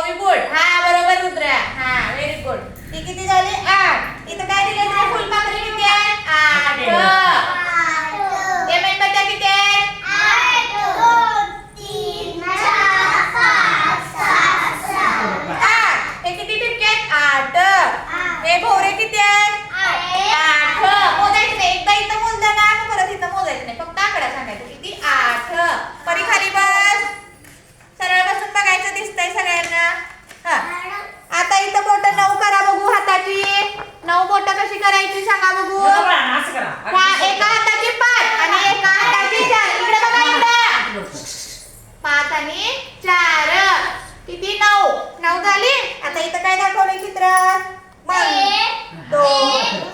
Very good. हा बरोबर रुद्रा. हा व्हेरी गुड. ती किती झाली 8. इथं काय दिले तुला फुलपाखरे किती आहेत 8. हे मेणबत्त्या किती आहेत 8 2 3 4 5 6 7 8. हे किती ठिपके आहेत 8. हे भोवरे किती आहेत 8. मोजायचं नाही. एकदा इथं मोजलं ना मग परत इथं मोजायचं नाही. फक्त आकडा सांगायचा किती 8. परी खाली बस. सरळ बसून बघायचं दिसतंय सगळ्यांना. हा आता इथं बोट 9 करा बघू हाताची. 9 बोट कशी करायची सांगा बघू. एका हाताची 5 आणि एका हाताची 4. इकडे बघा इकडे 5 आणि 4 किती 9. 9 झाली. आता इथं काय दाखवलंय चित्र 1 2